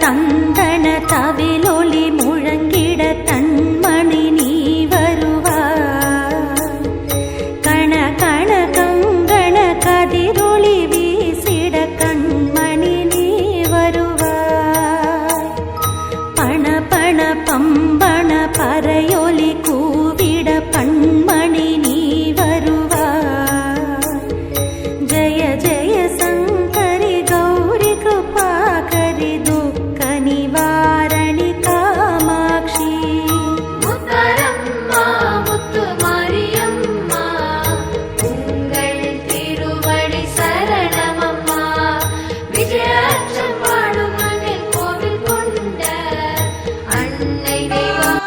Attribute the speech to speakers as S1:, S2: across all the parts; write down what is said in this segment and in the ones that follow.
S1: தந்தன தவிலொலி முழங்கிட தன்மணி நீ வருவாய். கண கண கங்கண கதிரொளி வீசிட கண்மணி நீ வருவாய். பண பண பம்பண பறையொலி கூவிட பண்மணி நீ வருவாய். ஜய ஜய சங்கரி கௌரி கிருபாகரி துக்க நிவாரணி காமாட்சி.
S2: முத்தரம்மா முத்து மாரியம்மா உங்கள் திருவடி சரணமம்மா. விஜயாட்சம் வாழும் மண்ணில் கோவில் கொண்ட அன்னை தெய்வம்.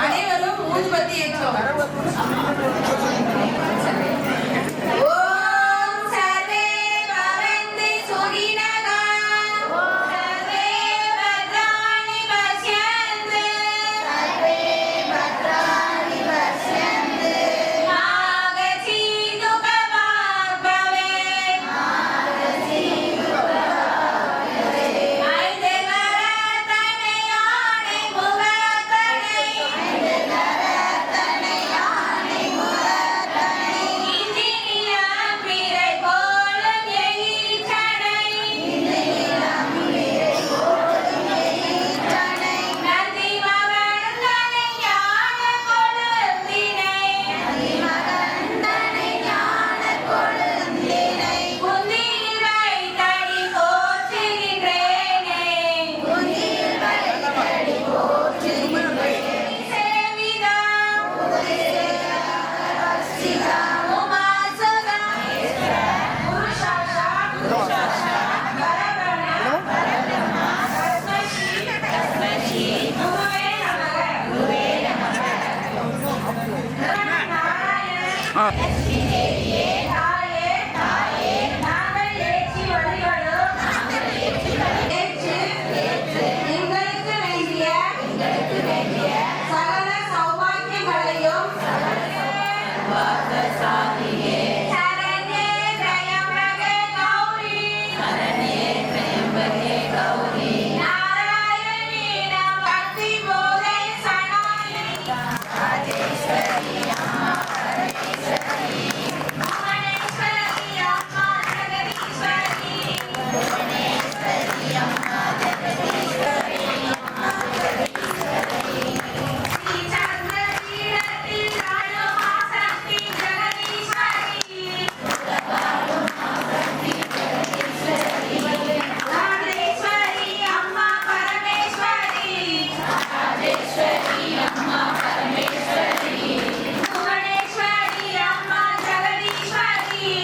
S3: அனைவரும் ஊதுபத்தி ஏற்றோம். ஓம் சர்வே பவந்தி சுகினः. ஓம் சர்வே பத்ராணி பஷ்யந்து. சர்வே பத்ராணி பஷ்யந்து. நாகசி துகபாக் பவேத். நாகசி துகபாக் பவேத். ஐந்து கரத்தனை யானை முகத்தனை. ஐந்து கரத்தனை யானை முகத்தனை. இந்தினிலம் பிறை போலும் எயிற்றனை. இந்தினிலம் பிறை போலும் எயிற்றனை. நந்தி மகந்தனை ஞான கொழுந்தினை. நந்தி மகந்தனை ஞான கொழுந்தினை. குந்தியில் வைத்தடி போற்றுகின்றேனே. குந்தியில் வைத்தடி போற்றுகின்றேனே. சேவிதா உபதேசிதா உமாசதா புருஷாஷா பரபிரம்மா தஸ்மை குருவே நமக. லட்சுமி தேவியே தாயே நாங்கள் ஏற்றி வழிபடும் ஏற்று எங்களுக்கு வேண்டிய சகல சௌபாக்கியங்களையும் சரண்யே திரையம்பகே கௌரி நாராயணி நமஸ்தி போதே சனாயினி. ராஜேஸ்வரி அம்மா பரமேஸ்வரி. புவனேஸ்வரி அம்மா ஜெகதீஸ்வரி. புவனேஸ்வரி அம்மா ஜெகதீஸ்வரி. ஸ்ரீ சந்திர பீடத்தில் ஆளும் ஆசக்தி ஜெகதீஸ்வரி. ராஜேஸ்வரி அம்மா பரமேஸ்வரி. ராஜேஸ்வரி அம்மா பரமேஸ்வரி. புவனேஸ்வரி அம்மா ஜெகதீஸ்வரி.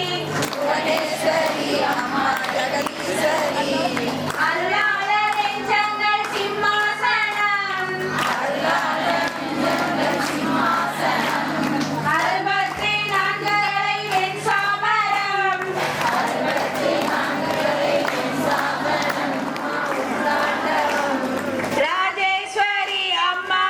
S3: புவனேஸ்வரி அம்மா ஜெகதீஸ்வரி. அருளாளர் நெஞ்சங்கள் சிம்மாசனம். அருளாளர் நெஞ்சங்கள் சிம்மாசனம். அறுபத்தி நான்கரை வெண் சாமரம். அறுபத்தி நான்கரை வெண் சாமரம். ராஜேஸ்வரி அம்மா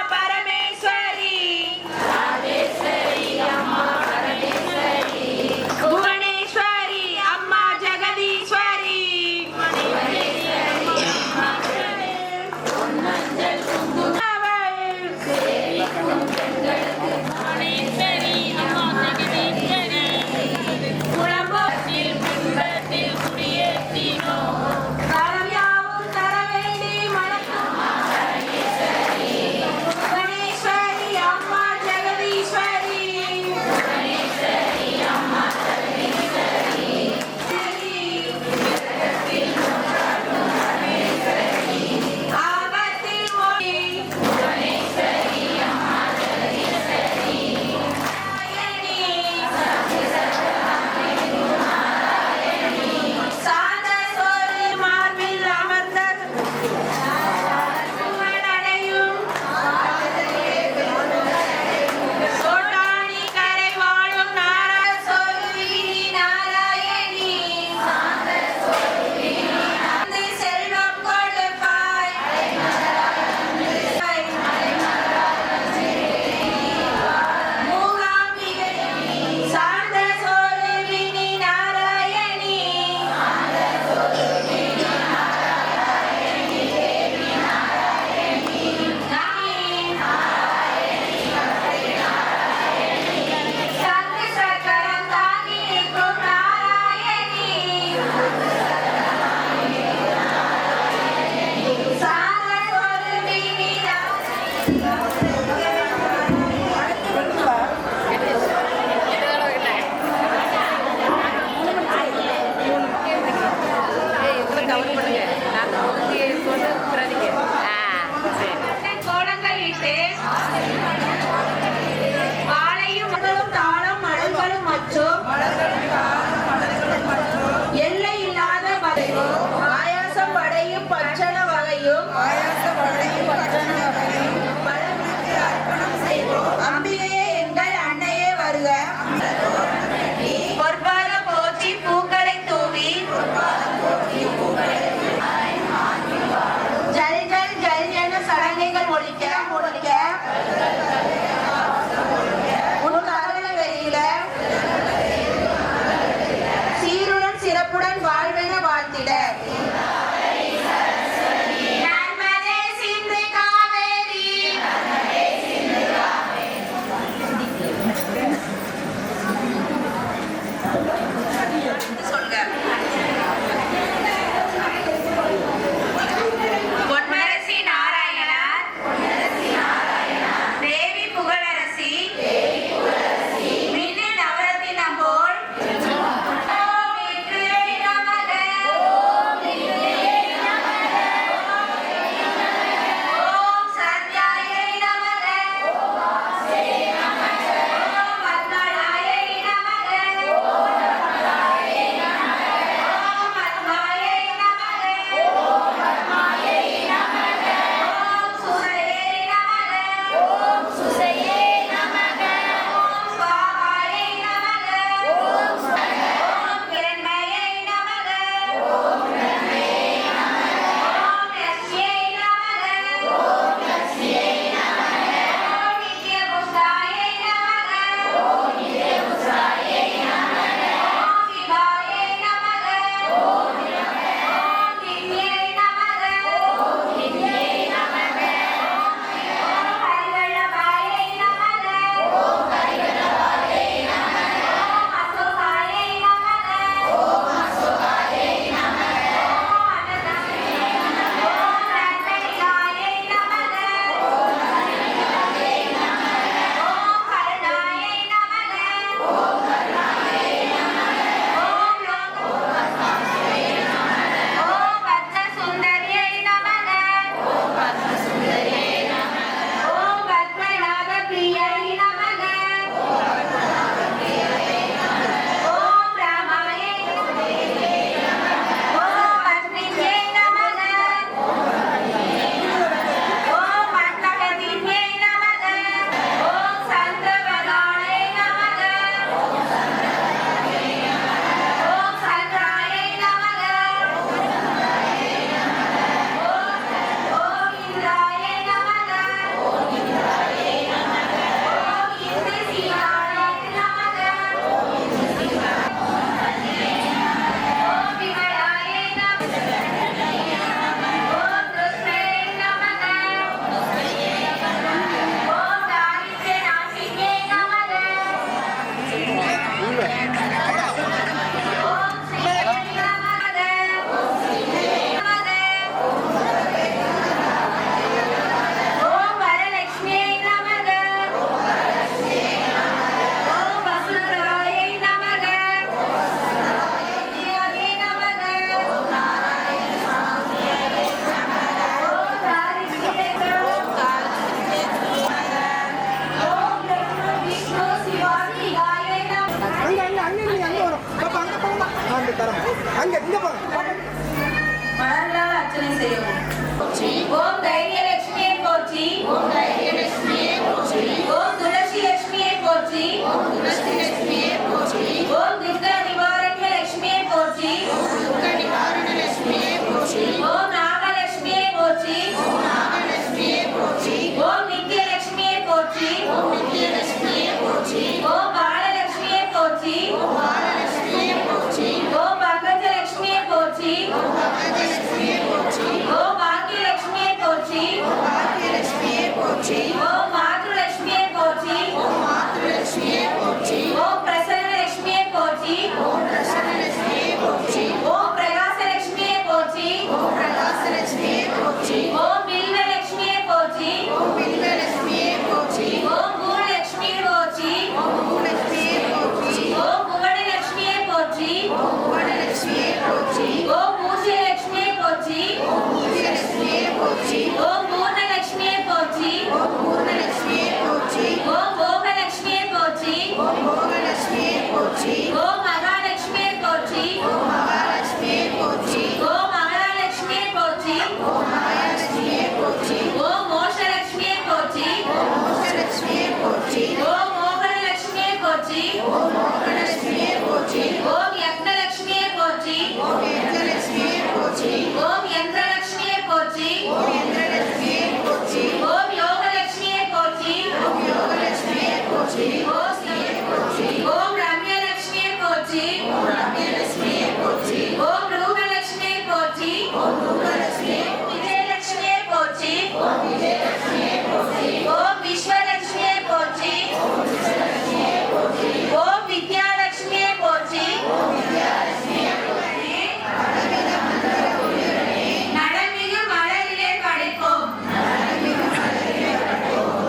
S3: ஓம் மாத்ருலட்சுமியே போற்றி
S4: ஓம் மாத்ருலட்சுமியே போற்றி
S3: ஓம் பிரசன்னலட்சுமியே போற்றி
S4: ஓம் பிரசன்னலட்சுமியே போற்றி
S3: ஓம் பிரகாசலட்சுமியே போற்றி
S4: ஓம் பிரகாசலட்சுமியே போற்றி
S3: ஓம் பில்வலட்சுமியே போற்றி
S4: ஓம் பில்வலட்சுமியே போற்றி
S3: ஓம் பூலட்சுமியே போற்றி
S4: ஓம் பூலட்சுமியே போற்றி
S3: ஓம் புவனலட்சுமியே போற்றி
S4: ஓம் புவனலட்சுமியே போற்றி
S3: ஓம் பூஜ்யலட்சுமியே போற்றி
S4: ஓம் பூஜ்யலட்சுமியே போற்றி
S3: ஓம் பூர்ணலட்சுமியே போற்றி
S4: ஓம் பூர்ணலட்சுமியே போற்றி
S3: ஓம் போகலட்சுமியே போற்றி
S4: ஓம் போகலட்சுமியே போற்றி
S3: ஓம் மகாலட்சுமியே போற்றி
S4: ஓம் மகாலட்சுமியே போற்றி
S3: ஓம் மகாலட்சுமியே போற்றி
S4: ஓம் மகாலட்சுமியே போற்றி
S3: ஓம் மோஷலட்சுமியே போற்றி
S4: ஓம் மோஷலட்சுமியே போற்றி
S3: ஓம் மோகனலட்சுமியே போற்றி
S4: ஓம் மோகனலட்சுமியே போற்றி
S3: ஓம் யக்னலட்சுமியே போற்றி
S4: ஓம் யக்னலட்சுமியே போற்றி
S3: ஓம் யந்திரலட்சுமியே போற்றி
S4: ஓம் யந்திரலட்சுமியே போற்றி
S3: ஓம் யோகலட்சுமியே போற்றி
S4: ஓம் யோகலட்சுமியே போற்றி
S3: ஓம் ரம்யலட்சுமியே போற்றி
S4: ஓம் ரம்யலட்சுமியே போற்றி
S3: ஓம் ரூபலட்சுமியே போற்றி
S4: ஓம் ரூபலட்சுமியே
S3: விஜயலட்சுமியே போற்றி
S4: ஓம் விஜயலட்சுமியே போற்றி
S3: ஓம் விஸ்வலட்சுமியே போற்றி
S4: ஓம் விஜயலட்சுமியே போற்றி
S3: ஓம் வித்யாலட்சுமியே போற்றி
S4: ஓம் வித்யாலட்சுமியே போற்றி பலவித மந்திர ஒளியுடனே
S3: நடமிகு மலரிலே படைப்போம்
S4: நலமிகு மலரிலே படைப்போம்.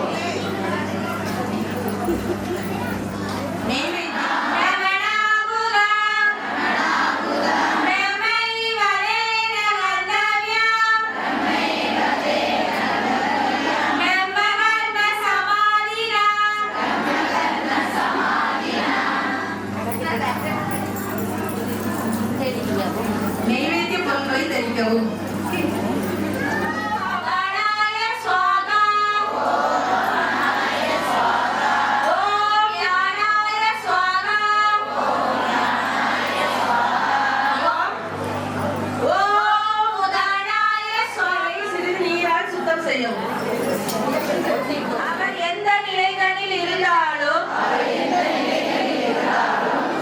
S4: நைவேத்திய பொருட்களை தெரிவிக்கவும். சிறிது நீரால் சுத்தம் செய்யவும்.
S3: அவர் எந்த நிலைகளில் இருந்தாலும்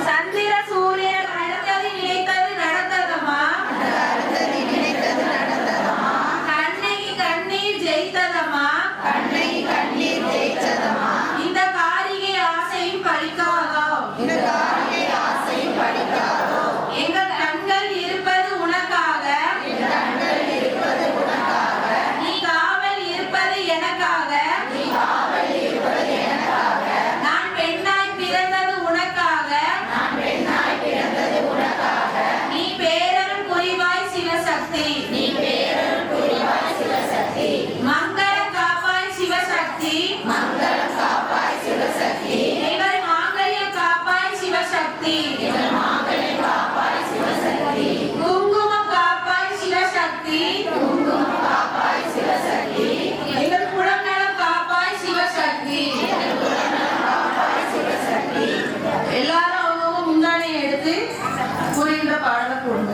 S3: சந்திர சூரியன் அடுத்தது நினைத்தது நடந்ததமா
S4: அருந்ததி நினைத்தது நடந்ததமா?
S3: கண்ணகி கண்ணீர் ஜெயித்ததமா
S4: கண்ணை கண்ணீர் தேய்ச்சதமா?
S3: இந்த காரிகை ஆசையும் பலிக்காதோ
S4: இந்த காரிகை ஆசையும் படிக்காதோ?
S3: எங்கள் கண்கள் இருப்பது உனக்காக
S4: என் கண்கள் இருப்பது உனக்காக,
S3: நீ காவல் இருப்பது எனக்காக
S4: நீ காவல் இருப்பது எனக்காக.
S3: நான் பெண்ணாய் பிறந்தது உனக்காக
S4: நான் பெண்ணாய் பிறந்தது உனக்காக.
S3: நீ பேரரும் புரிவாய் சிவசக்தி
S4: நீ பேரருள் புரிவாய் சிவசக்தி.
S3: மங்களம் காப்பாய் சிவசக்தி
S4: மங்களம் காப்பாய் சிவசக்தி.
S3: எங்கள் மாங்கல்யம் காப்பாய் சிவசக்தி
S4: எங்கள் மாங்கல்யம் காப்பாய் சிவசக்தி.
S3: குங்குமம் காப்பாய் சிவசக்தி
S4: குங்குமம் காப்பாய் சிவசக்தி.
S3: எங்கள் குலநலம் காப்பாய் சிவசக்தி
S4: எங்கள் குலநலம் காப்பாய் சிவசக்தி.
S3: எல்லாரும் அவங்க முந்தானை எடுத்து புரிகின்ற பாடலை கொடுங்க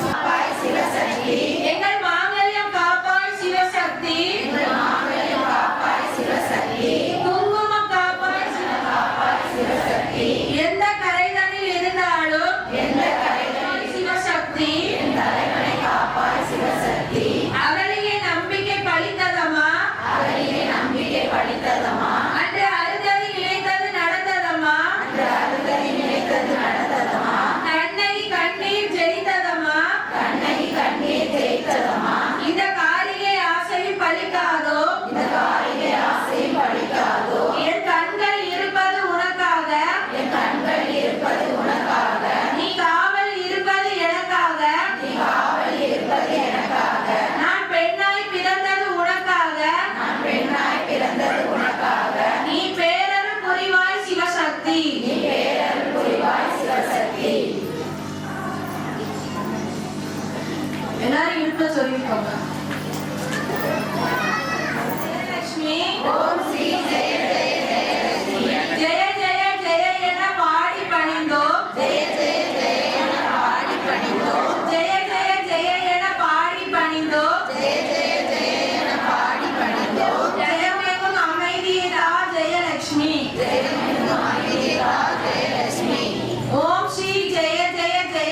S4: காப்பாய் சிவசக்தி.
S3: எங்கள் மாங்கல்யம் காப்பாய் சிவசக்தி
S4: எங்கள் மாங்கல்யம் காப்பாய் சிவசக்தி.
S3: குங்குமம் காப்பாய்
S4: காப்பாய் சிவசக்தி.
S3: எந்த கரைதனில் இருந்தாலும்
S4: எந்த கரைகளில்
S3: சிவசக்தி
S4: என் தலைவனை காப்பாய் சிவசக்தி.
S3: அவளையே நம்பிக்கை பலித்ததமா
S4: அவரையே நம்பிக்கை படித்ததமா?
S3: அன்று அருந்ததி நினைத்தது நடந்ததமா
S4: அன்று அருந்ததி நினைத்தது நடந்ததமா?
S3: கண்ணகி கண்ணீர் ஜெயித்ததமா
S4: கண்ணகி கண்ணீர் தேய்த்ததமா?
S3: இந்த காரிகை ஆசையும் பலிக்காதோ
S4: இந்த காரிகை ஆசையும் படிக்காதோ?
S3: என் கண்கள் இருப்பது உனக்காக
S4: என் கண்கள் இருப்பது உனக்காக.
S3: நீ காவல் இருப்பது எனக்காக
S4: நீ காவல் இருப்பது எனக்காக.
S3: நான் பெண்ணாய் பிறந்தது உனக்காக
S4: நான் பெண்ணாய் பிறந்தது உனக்காக.
S3: நீ பேரரும் புரிவாய் சிவசக்தி
S4: நீ பேரருள் புரிவாய் சிவசக்தி.
S3: எல்லாரும் இழுப்ப சொல்லிக்கோங்க லட்சுமி
S4: ஓம் ஸ்ரீ ஜெய ஜெய ஜெயலட்சுமி.
S3: ஜெய ஜெய ஜெய என பாடி பணிந்தோம்
S4: ஜெய ஜெய ஜெய என பாடி பணிந்தோம்.
S3: ஜெய ஜெய ஜெய என பாடி பணிந்தோம்
S4: ஜெய ஜெய ஜெய என பாடி பணிந்தோம்.
S3: ஜெயமெங்கும் அமைதியதா ஜெயலட்சுமி
S4: ஜெயமெங்கும் அமைதியதா ஜெயலட்சுமி.
S3: ஓம் ஸ்ரீ ஜெய ஜெய ஜெய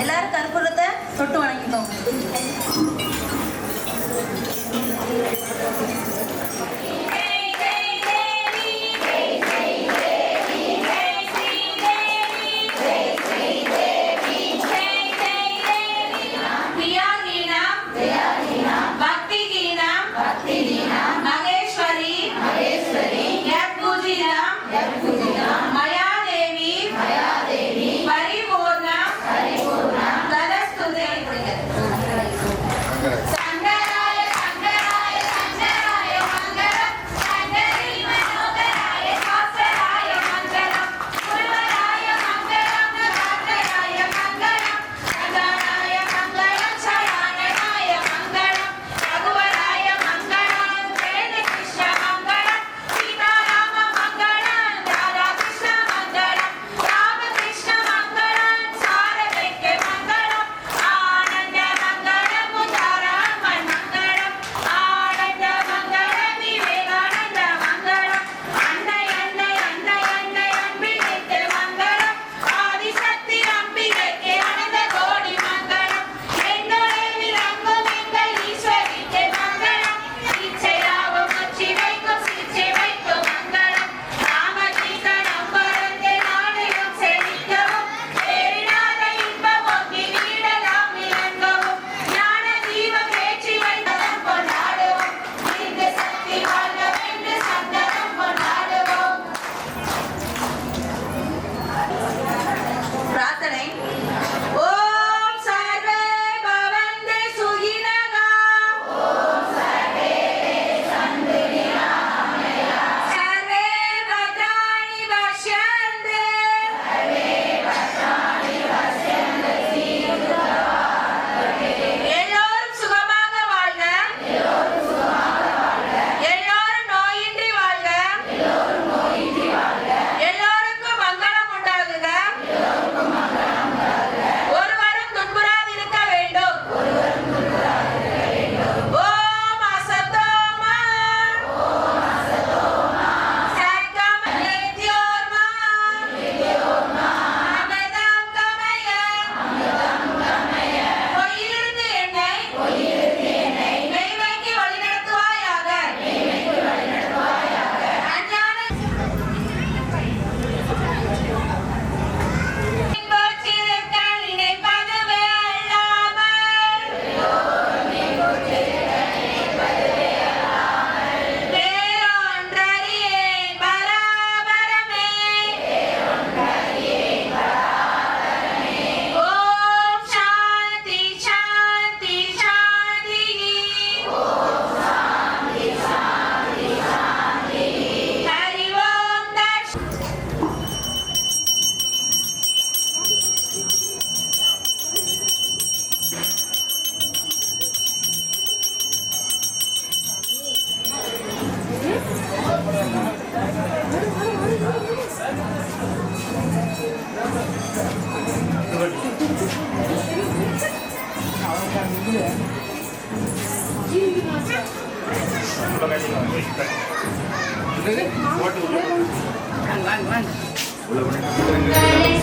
S3: எல்லாரும் கற்பூரத்தை தொட்டு வணங்கிக்கோங்க.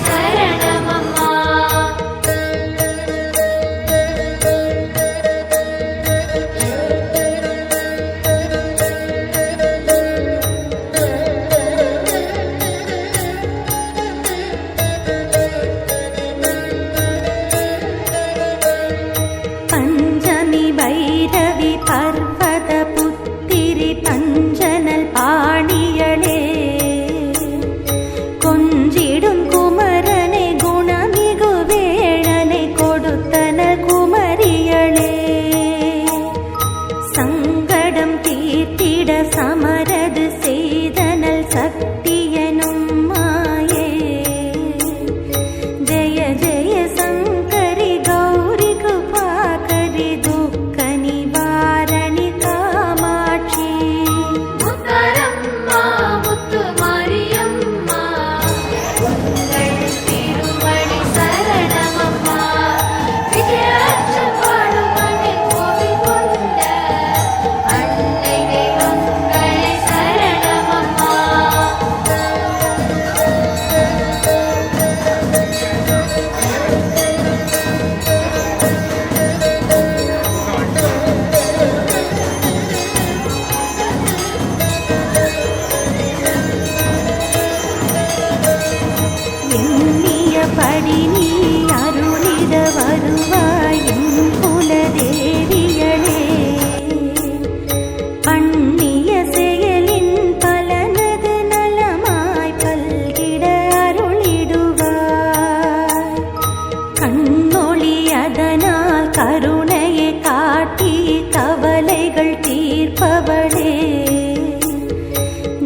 S2: சரணமம்மா
S1: பஞ்சமி பைரவி பர்வத புத்திரி பஞ்சனல் பாணியளே கொஞ்சிடும் குமரனே குணமி எண்ணியபடி நீ அருளிட வருவாய் என் குலதேவியளே. பண்ணிய செயலின் பலனது நலமாய் பல்கிட அருளிடுவாய். கண்ணொளி அதனால் கருணையை காட்டி கவலைகள் தீர்ப்பவளே.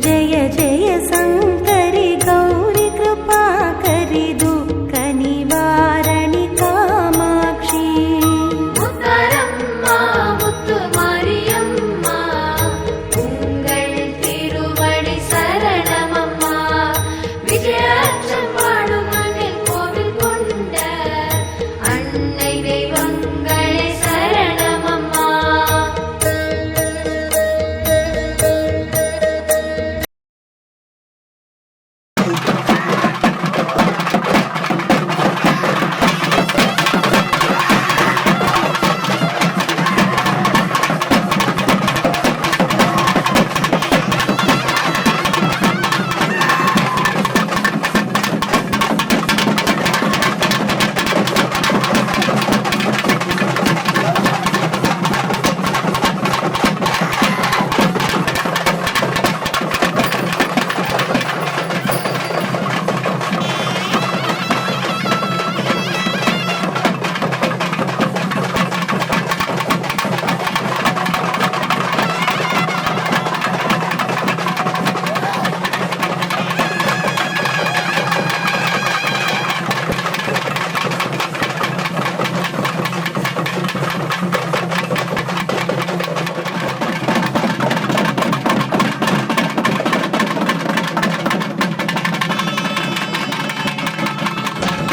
S1: ஜெய ஜெய சங்கரி கௌரி கிருபாகரி துக்க நிவாரணி காமாட்சி.
S2: முத்தாரம்மா முத்து மாரியம்மா உங்கள் திருவடி சரணமம்மா. விஜயாட்சம் வாழும் மண்ணில் கோவில் கொண்ட அன்னை தெய்வங்களே சரணமம்மா.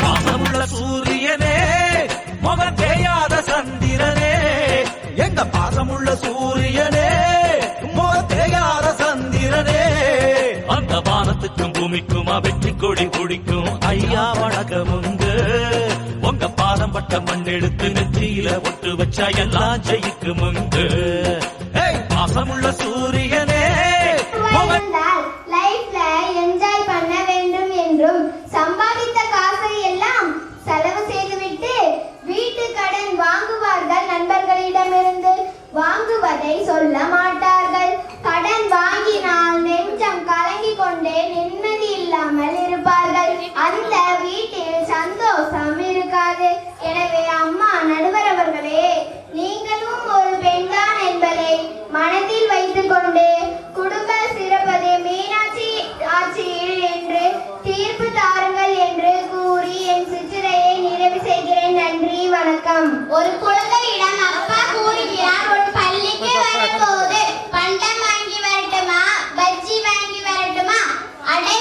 S5: பாசமுள்ள சூரியனே முகம் தேயாத சந்திரனே. எங்க பாசமுள்ள சூரியனே முகம் தேயாத சந்திரனே. அந்த வானத்துக்கும் பூமிக்கும் வெற்றி கொடி குடிக்கும் ஐயா வணக்கமுங்க. உங்க பாதம் பட்ட மண் எடுத்து நெற்றியில ஒட்டு வச்சா எல்லாம் ஜெயிக்குமுங்க. பாசமுள்ள சூரியனே
S6: லைஃப்ல என்ஜாய் பண்ண வேண்டும் என்றும் சம்பாதித்த காசை எல்லாம் செலவு செய்துவிட்டு வீட்டு கடன் வாங்குவார்கள். நண்பர்களிடமிருந்து வாங்குவதை சொல்ல மாட்டார்கள். கடன் வாங்கினால் நெஞ்சம் கலங்கிக் கொண்டே நிம்மதி இல்லாமல் இருப்பார்கள். அந்த வீட்டில் சந்தோஷம் இருக்காது. எனவே அம்மா நடுவர் அவர்களே, நீங்களும் ஒரு பெண்தான் என்பதை மனதில் வைத்துக் கொண்டு குடும்ப சிறப்பது மீனாட்சி ஆட்சியில் என்று தீர்ப்பு தாருங்கள் என்று கூறி என் சிற்றுரையை நிறைவு செய்கிறேன். நன்றி, வணக்கம். ஒரு குழந்தையிடம் அப்பா கூறுகிறார், ஒரு பள்ளிக்கு வரும்போது பண்டம் வாங்கி வரட்டுமா, பஜ்ஜி வாங்கி வரட்டுமா, அடை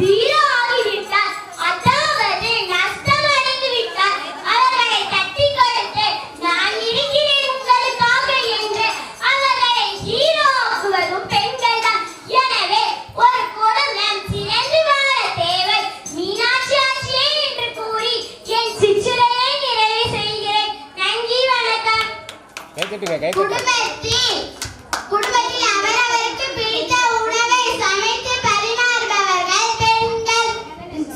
S6: ஜீரோ ஆகிவிட்டார். அதாவது நஷ்டமடைந்து விட்டார். அவர்களை தட்டி கொடுத்து நான் இருக்கிறேன் உங்களுக்காக என்று அவர்களை ஹீரோ ஆக்குவதும் பெண்கள் தான். எனவே ஒரு குடும்பம் சிறந்து வாழ தேவை. மீனாட்சி ஆட்சியே என்று கூறி என் சிற்றுரையை நிறைவு செய்கிறேன். நன்றி, வணக்கம். குடும்பத்தில் அவரவருக்கு பிடித்த உணவை சமைத்து பரிமாறுபவர்கள் பெண்கள்.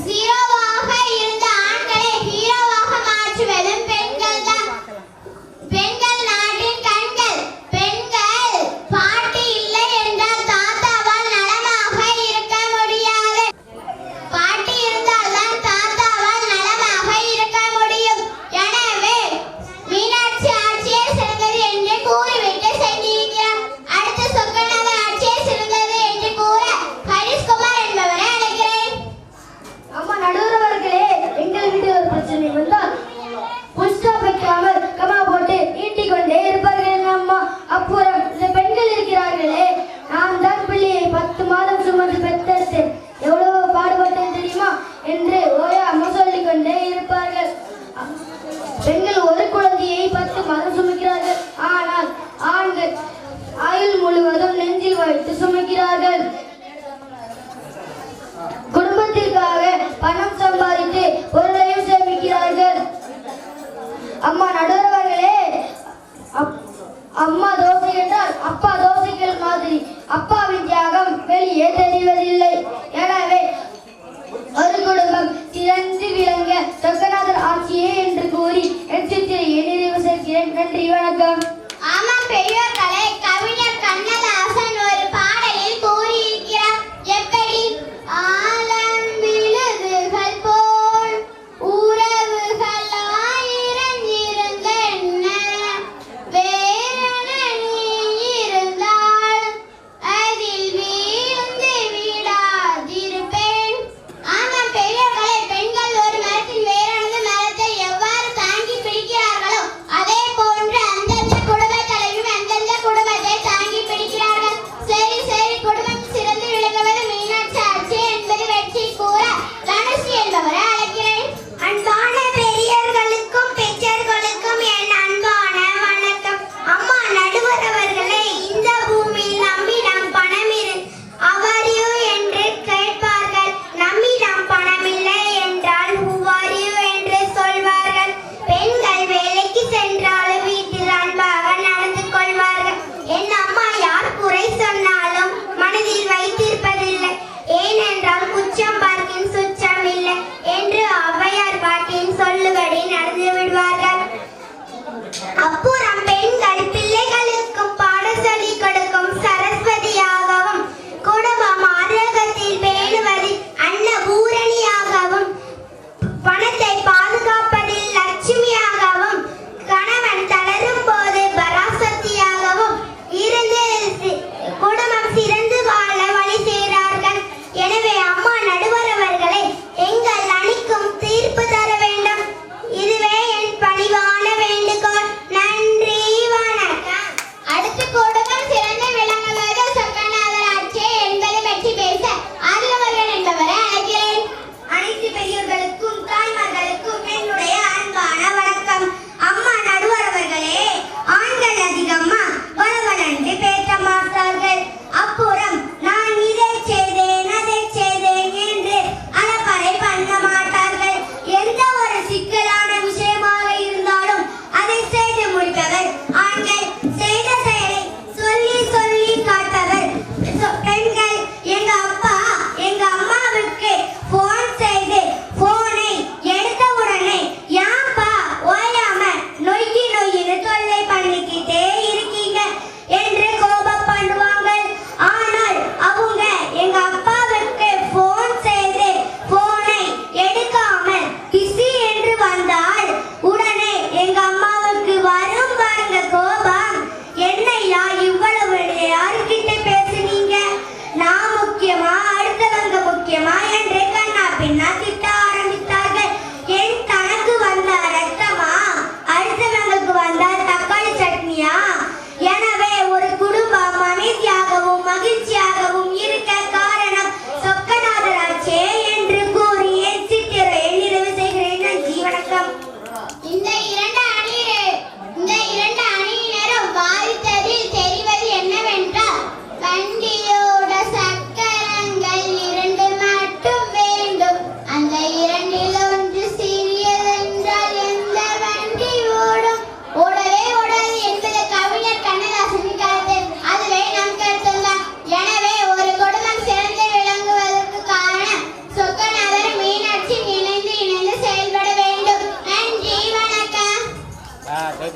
S6: ஜீரோவாக இருந்த ஆண்களை ஹீரோவாக மாற்றுவதும் பெண்கள் தான். பெண்கள் நாட்டின் கண்கள். பெண்கள் பாட்டி இல்லை என்றால் தாத்தாவால் நலமாக இருக்க முடியாது. பாட்டி இருந்தால் தான் தாத்தாவால் நலமாக இருக்க முடியும். எனவே மீனாட்சி ஆட்சியே சிறந்தது என்று கூறிவிட்டு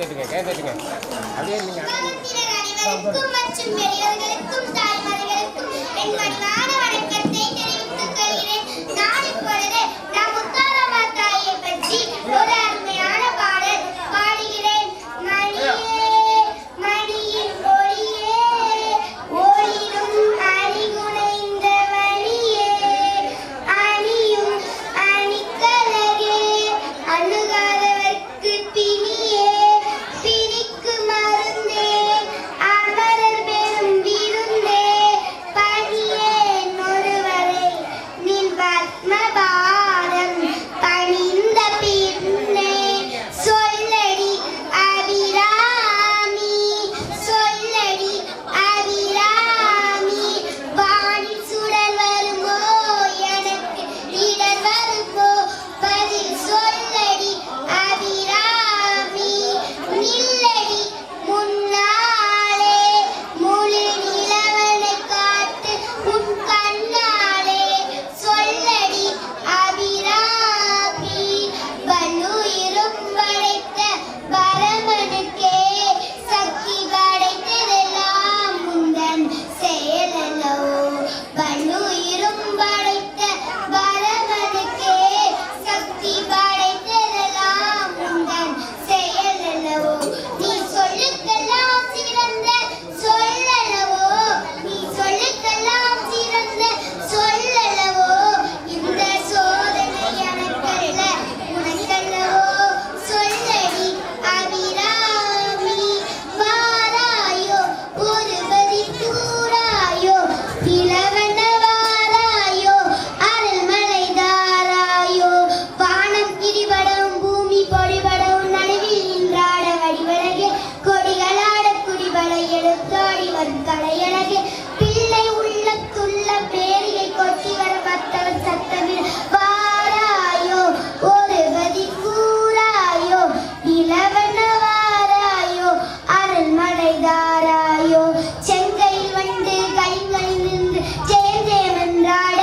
S6: அனைவருக்கும் மற்றும் பெரியவர்களுக்கும் தாய்மார்களுக்கும் என் பணிவான வணக்கத்தை தெரிவித்துக் கொள்கிறேன். நான் இப்பொழுது நம் முத்தாரம்மா தாயை பற்றி ஒரு அருமையான பாடல் பாடுகிறேன். மணியே மணியின் ஒளியே ஒளிரும் அணிகுனைந்த வழியே அணியும் அணிக்கலகே அணுகாதவர்க்கு பிணியே பிணிக்கு மருந்தே அமரர் பெரும் விருந்தே பணியேன் ஒருவரை நின் பத்மபாதம் பணிந்த பின்னே சொல்லடி அபிராமி சொல்லடி அபிராமி வானில் சுடர் வருமோ எனக்கு இடர் வருமோ பதில் சொல்லடி அபிராமி நில்லடி முன்னாலே முழு நிலவனை காட்டு உன் கண்ணாலே சொல்லடி அபிராமி வல்லுயிரும் படைத்த பரமனுக்கே சக்தி படைத்ததெல்லாம் முந்தன் செயலல்லோ வல்லுயிரும் படைத்த பரமனுக்கே சக்தி படைத்ததெல்லாம் முந்தன் செயலல்லவோ நீ சொல்லுக்கெல்லாம் சிறந்த சொல்லலவோ நீ சொல்லுக்கெல்லாம் சிறந்த சொல்லலவோ இந்த சோதனை எனக்கல்ல உனக்கல்லவோ சொல்லடி அபிராமி வாராயோ ஒருவதி கூறாயோ இளவன வாராயோ அருள்மலை தாராயோ வானம் கிரிபடம் பூமி பொடிபடம் நடுவில் நின்றாட வடிவழகே கொடிகளாட குடிபலை எடுத்தாடி வரும் கலையழகே பிள்ளை உள்ளத்துள்ள பேரியை கொட்டி வர பத்தவன் சத்தமில் வாராயோ ஒருவதி கூறாயோ இளவன வாராயோ அருள்மலை தாராயோ செங்கையில் வந்து கைகளில் நின்று ஜெயம் ஜெயம் என்றாட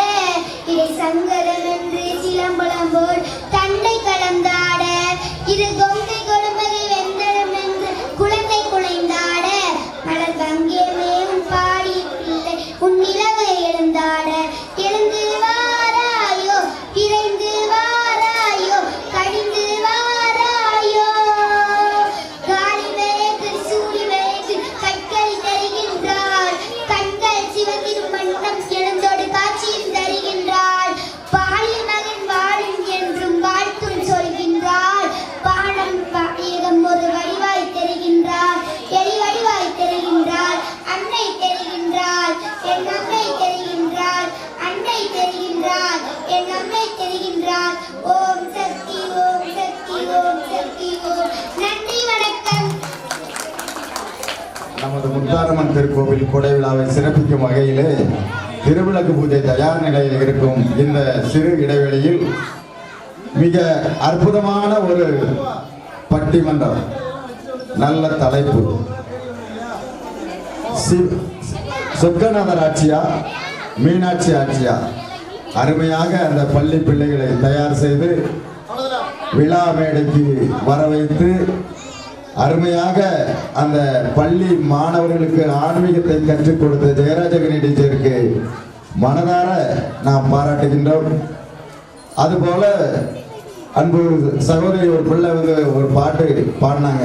S6: இதை சங்கரம் என்று சிலம்பலம் போல் தண்டை கலந்தாட இது கொங்கை கொடுமகை வெந்தடம் என்று குழந்தை குலைந்தாட மலர் கங்கே மேவும் பாடி பிள்ளை உன் நிலவை எழுந்தாட எழுந்து வாராயோ விரைந்து வாராயோ கடிந்து வாராயோ காளி வேகு சூடி வேகு கைகளை தருகின்றாள் கண்கள் சிவகிரும் மன்னம் எழுந்தோடு காட்சியும் தருகின்றாள் பாலிய மகன் வாழும் என்றும் வாழ்த்தும் சொல்கின்றாள் பாடம் பாயகம் ஒரு வடிவாய் தெரிகின்றாள் எலி வடிவாய் தெரிகின்றாள் அன்னை தெரிகின்றாள் என் அம்மை தெரிகின்றாள் அன்னை தெரிகின்றாள் என் அம்மை தெரிகின்றாள் ஓம் சக்தி ஓம் சக்தி ஓம் சக்தி ஓம் நன்றி வணக்கம்.
S7: நமது முத்தாரம்மன் திருக்கோவில் கொடை விழாவை சிறப்பிக்கும் வகையிலே திருவிளக்கு பூஜை தயார் நிலையில் இருக்கும் இந்த சிறு இடைவெளியில் மிக அற்புதமான ஒரு பட்டிமன்றம், நல்ல தலைப்பு, சொக்கநாதர் ஆட்சியா மீனாட்சி ஆட்சியா, அருமையாக அந்த பள்ளி பிள்ளைகளை தயார் செய்து விழா மேடைக்கு வர வைத்து அருமையாக அந்த பள்ளி மாணவர்களுக்கு ஆன்மீகத்தை கற்றுக் கொடுத்த ஜெயராஜகிரி டீச்சருக்கு மனதார நாம் பாராட்டுகின்றோம். அதுபோல அன்பு சகோதரி ஒரு பிள்ளை வந்து ஒரு பாட்டு பாடினாங்க.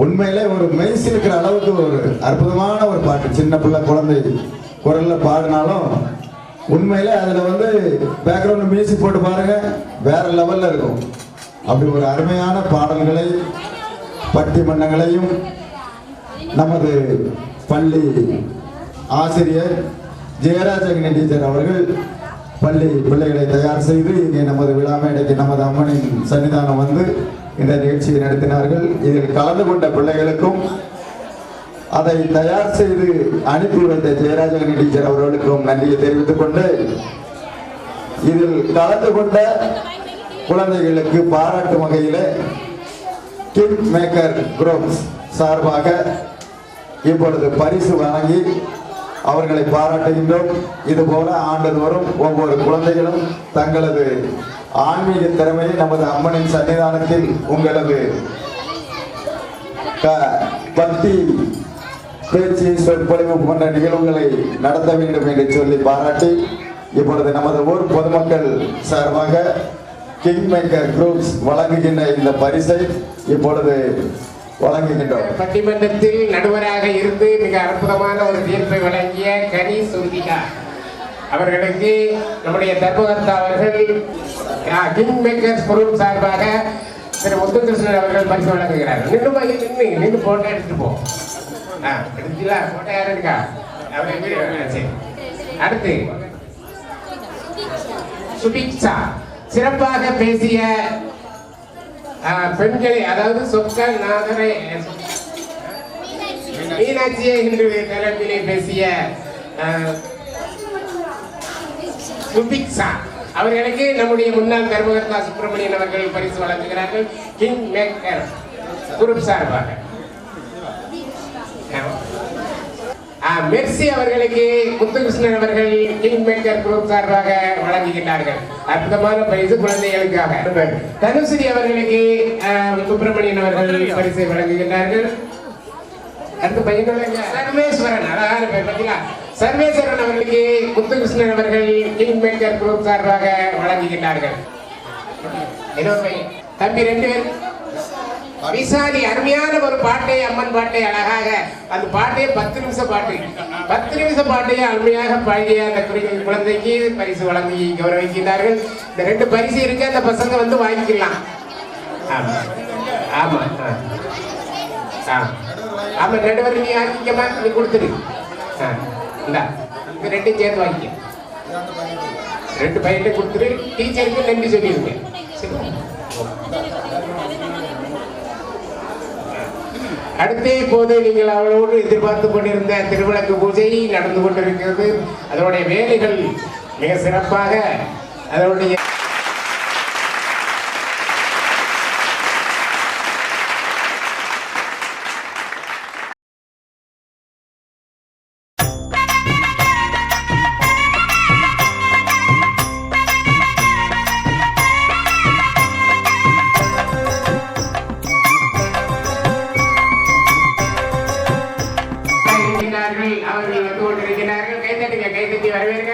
S7: உண்மையிலே ஒரு மெய்சிலுக்கிற அளவுக்கு ஒரு அற்புதமான ஒரு பாட்டு. சின்ன பிள்ளை குழந்தை குரல்ல பாடினாலும் உண்மையிலே அதுல வந்து பேக்ரவுண்ட் மியூசிக் போட்டு பாருங்க, வேற லெவல்ல இருக்கும். அப்படி ஒரு அருமையான பாடல்களை பட்டிமன்றங்களையும் நமது பள்ளி ஆசிரியர் ஜெயராஜகிரி டீச்சர் அவர்கள் பள்ளி பிள்ளைகளை தயார் செய்து இங்கே நமது விழா மேடைக்கு நமது அம்மனின் சன்னிதானம் வந்து இந்த நிகழ்ச்சியை நடத்தினார்கள். இதில் கலந்து கொண்ட பிள்ளைகளுக்கும் அதை தயார் செய்து அனுப்பி வைத்த ஜெயராஜகிரி டீச்சர் அவர்களுக்கும் நன்றியை தெரிவித்துக் கொண்டு இதில் கலந்து கொண்ட குழந்தைகளுக்கு பாராட்டும் வகையில் கிட் மேக்கர் குரூப் சார்பாக இப்பொழுது பரிசு வழங்கி அவர்களை பாராட்டுகின்றோம். இதுபோல ஆண்டுதோறும் ஒவ்வொரு குழந்தைகளும் தங்களது ஆன்மீக திறமையை நமது அம்மனின் சன்னிதானத்தில் உங்களது பக்தி பேச்சு சொற்பொழிவு போன்ற நிகழ்வுகளை நடத்த வேண்டும் என்று சொல்லி பாராட்டி இப்பொழுது நமது ஊர் பொதுமக்கள் சார்பாக கிங் மேக்கர் குரூப்ஸ் வழங்குகின்ற இந்த பரிசை இப்பொழுது வழங்குகின்றோம்.
S8: பட்டிமன்றத்தில் நடுவராக இருந்து மிக அற்புதமான ஒரு தீர்ப்பை வழங்கிய கனி சுருதிகா அவர்களுக்கு நம்முடைய தர்மகர்த்தா அவர்கள் கிங் மேக்கர்ஸ் குரூப் சார்பாக திரு முத்துகிருஷ்ணன் அவர்கள் பரிசு வழங்குகிறார்கள். நின்று போட்டோ எடுத்துட்டு போ. எடுத்துல போட்டோ யாரும் இருக்கா? சரி. அடுத்து சுபிக்ஷா சிறப்பாக பேசிய பெண்களை, அதாவது சொற்கள் நாதரை மீனாட்சியை இன்று தலைப்பிலே பேசிய சுபிக்ஷா அவர்களுக்கு நம்முடைய முன்னாள் தர்மகர்த்தா சுப்பிரமணியன் அவர்கள் பரிசு வழங்குகிறார்கள் கிங் மேக்கர் குரூப் சார்பாக. மெர்சி அவர்களுக்கு முத்துகிருஷ்ணன் அவர்கள் கிங் மேக்கர் குரூப் சார்பாக வழங்குகின்றார்கள். அற்புதமான பரிசு குழந்தைகளுக்காக. தனுஸ்ரீ அவர்களுக்கு சுப்பிரமணியன் அவர்கள் பரிசை வழங்குகின்றார்கள். அடுத்த பையன் சர்வேஸ்வரன், அழகான பேர் பார்த்தீங்களா? சர்வேஸ்வரன் அவர்களுக்கு முத்துகிருஷ்ணன் அவர்கள் கிங் மேக்கர் குரூப் சார்பாக வழங்குகின்றார்கள். தம்பி 2 பேர் விசாரி அருமையான ஒரு பாட்டை, அம்மன் பாட்டை அழகாக, அந்த பாட்டையே 10 நிமிஷம் பாட்டு, 10 நிமிஷம் பாட்டையே அருமையாக பாடிய அந்த குழந்தைக்கு பரிசு வழங்கி கௌரவிக்கின்றார்கள். இந்த 2 பரிசு இருக்கு, அந்த பசங்க வந்து வாங்கிக்கலாம். ஆமா ஆமா ஆமா நடுவர் நீ ஆக்கிக்கமா, நீ கொடுத்துரு. இந்த 2 சேர்த்து வாங்கிக்க, 2 பையன் கொடுத்துரு. டீச்சருக்கு நன்றி சொல்லிருங்க. அடுத்து இப்போது நீங்கள் அவளோடு எதிர்பார்த்து கொண்டிருந்த திருவிளக்கு பூஜை நடந்து கொண்டிருக்கிறது. அதனுடைய வேலைகள் மிக சிறப்பாக அதனுடைய அவர்கள் வந்து கொண்டிருக்கிறார்கள். கைத்தட்டி வரவேற்க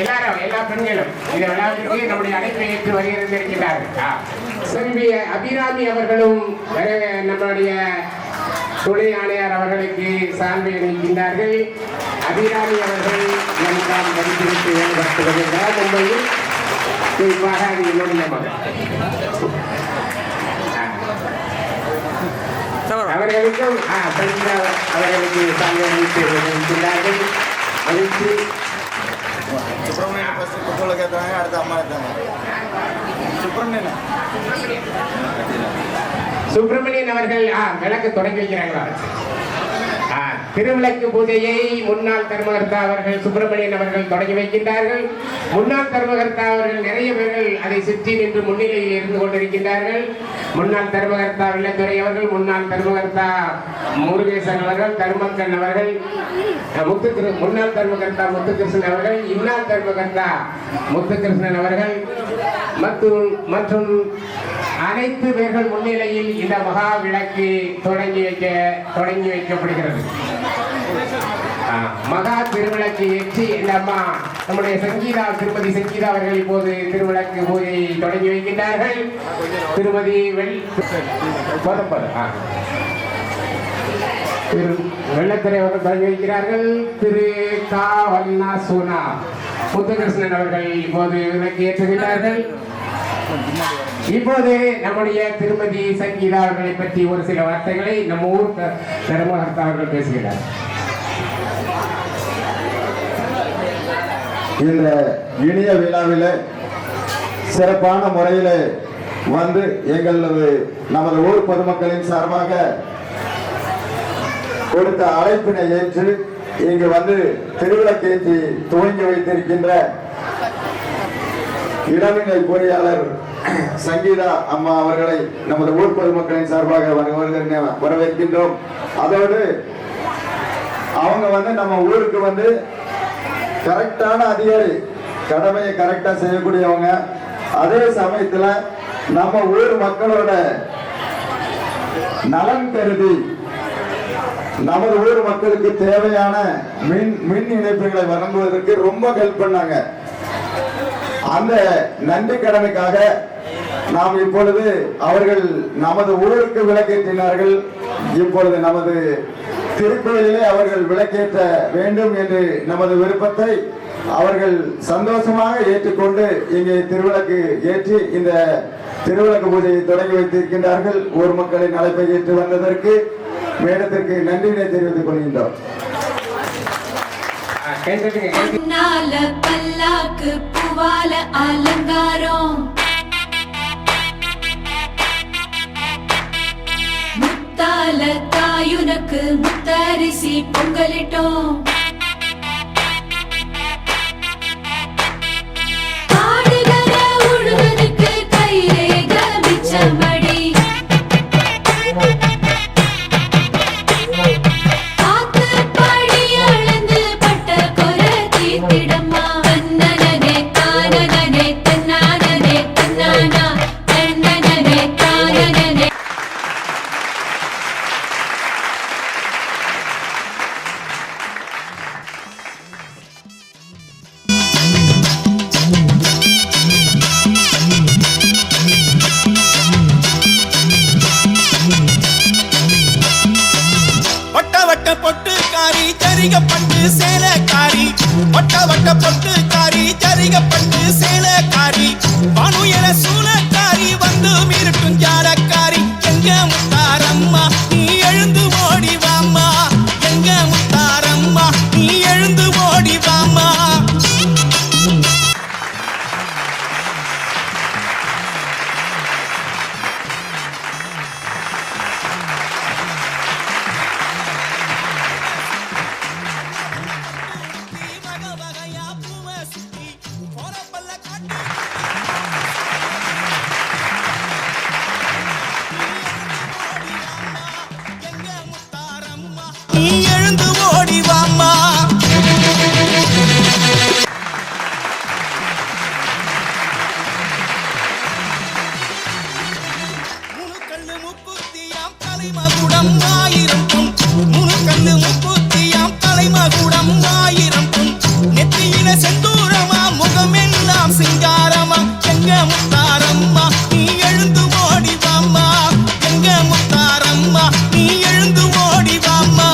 S8: எல்லாரும், எல்லா பெண்களும் இந்த விழாவிற்கு நம்முடைய அழைப்பை ஏற்று வருகிறார்கள். செல்வி அபிராமி அவர்களும் நம்முடைய துணை ஆணையார் அவர்களுக்கு சார்பை அளிக்கின்றார்கள். அபிராமி அவர்கள் நம்மால் மதிப்பிற்கு வேண்டுபடுத்துகின்றார். மும்பையில் குறிப்பாக அது என்னுடைய மகள். அவர்களுக்கும் அவர்களுக்கு சார்பை அளித்து வருகின்றார்கள். மகிழ்ச்சி. சுப்பிரமணியன் அவர்கள் விளக்கு தொடங்கி வைக்கிறாங்களா? திருவிளக்கு பூஜையை முன்னாள் தர்மகர்த்தா அவர்கள் சுப்பிரமணியன் அவர்கள் தொடங்கி வைக்கின்றார்கள். முன்னாள் தர்மகர்த்தா அவர்கள் நிறைய பேர்கள் அதை சுற்றி நின்று முன்னிலையில் இருந்து கொண்டிருக்கின்றார்கள். முன்னாள் தர்மகர்த்தா வெள்ளத்துறை அவர்கள், முன்னாள் தர்மகர்த்தா முருகேசன் அவர்கள், தர்மக்கன் அவர்கள், முன்னாள் தர்மகர்த்தா முத்துகிருஷ்ணன் அவர்கள், இன்னாள் தர்மகர்த்தா முத்துகிருஷ்ணன் அவர்கள் மற்றும் அனைத்து பேர்கள் முன்னிலையில் இந்த மகா விளக்கு தொடங்கி வைக்கப்படுகிறது. மகா திருவிளக்கு ஏற்றி இந்த அம்மா நம்முடைய சங்கீதா, திருமதி சங்கீதா அவர்கள் இப்போது திருவிளக்கு பூஜையை தொடங்கி வைக்கின்றார்கள். திருமதி வெள்ளத்துறை அவர்கள் தொடங்கி வைக்கிறார்கள். திரு கா வல்லா சோனா முத்துகிருஷ்ணன் அவர்கள் இப்போது விளக்கு ஏற்றுகிறார்கள். இப்போது நம்முடைய திருமதி சங்கீதா அவர்களை பற்றி ஒரு சில வார்த்தைகளை நம்ம ஊர் தர்மகர்த்தா அவர்கள் பேசுகிறார்.
S7: இந்த இனிய விழாவில் சிறப்பான முறையில் வந்து நமது ஊர் பொதுமக்களின் சார்பாக கொடுத்த அழைப்பினை ஏற்று இங்கு வந்து திருவிளக்கேற்றி துவங்கி வைத்திருக்கின்ற இளநிலை பொறியாளர் சங்கீதா அம்மா அவர்களை நமது ஊர் பொதுமக்களின் சார்பாக வரவேற்கின்றோம். அதோடு அவங்க வந்து நம்ம ஊருக்கு வந்து கரெக்டான அதிகாரி, கடமையை கரெக்டா செய்யக்கூடியவங்க. அதே சமயத்துல நம்ம ஊர் மக்களோட நலன் கருதி நமது ஊர் மக்களுக்கு தேவையான மின் இணைப்புகளை வழங்குவதற்கு ரொம்ப ஹெல்ப் பண்ணாங்க. அந்த நன்றி கடனுக்காக நாம் இப்பொழுது அவர்கள் நமது ஊருக்கு விளக்கேற்றினார்கள். இப்பொழுது நமது திருக்கோயிலே அவர்கள் விளக்கேற்ற வேண்டும் என்று நமது விருப்பத்தை அவர்கள் சந்தோஷமாக ஏற்றுக்கொண்டு இங்கே திருவிளக்கு ஏற்றி இந்த திருவிளக்கு பூஜையை தொடங்கி வைத்திருக்கின்றார்கள். ஊர் மக்களின் அழைப்பை ஏற்று வந்ததற்கு மேடத்திற்கு நன்றியினை தெரிவித்துக் கொள்கின்றோம்.
S2: பொன்னால பல்லாக்கு பூவால அலங்காரம், முத்தால தாயுனக்கு முத்தரிசி பொங்கலிட்டோம். ஆடுகிற உழுவதுக்கு கைரேக மிச்சமடி, காத்து படி அளந்து பட்ட கொரை தீர்த்திடம்மா. தன்னனனே தானனனே தன்னானனே தன்னானா, தன்னனனே தானனனே.
S5: வட்ட வட்ட பொட்டுக்காரி ஜரிகப்பட்டு சேலக்காரி, வட்ட வட்ட பொட்டுக்காரி ஜரிகப்பட்டு சேலக்காரி, பனுயர சூலக்காரி வந்து மிருட்டும் ஜாலக்காரி. எங்க முத்தாரம்மா நீ எழுந்து ஓடி வாம்மா, எங்க முத்தாரம்மா நீ எழுந்து ஓடி வாம்மா. நீ எழுந்து ஓடி வாம்மா. முனுக்கல்லு முக்குத்தியாம் தலைமகுடம் ஆயிரம் பொன், முனுக்கல்லு முக்குத்தியாம் தலைமகுடம் ஆயிரம் பொன், நெத்தியில செந்தூரமா முகமெல்லாம் சிங்காரமா. எங்க முத்தாரம்மா நீ எழுந்து ஓடி வாம்மா, எங்க முத்தாரம்மா நீ எழுந்து ஓடி வாம்மா.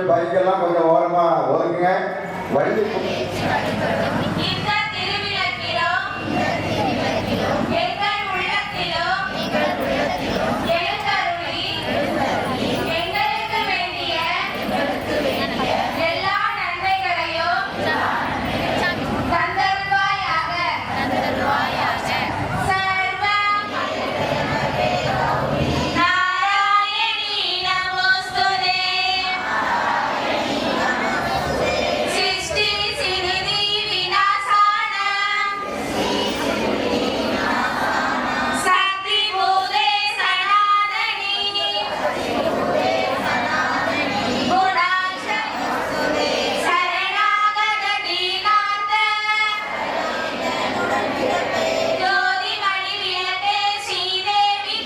S7: பைக்கெல்லாம் கொஞ்சம் ஓரமா ஒதுக்குங்க. வண்டி
S2: இந்த திருவிளக்கிலும் எங்கள் உள்ளத்திலும் எழுந்தருளி எங்களுக்கு வேண்டிய எல்லா நன்மைகளையும் தந்தருள்வாயாக. சர்வ நாராயணி நமோஸ்துதே. சிருஷ்டி சிருதி விநாசானம் சக்தி பூதே சனாதனி குணாக்ஷ சரணாகத தீனாந்த ஜோதிமணி விளக்கே ஸ்ரீதேவி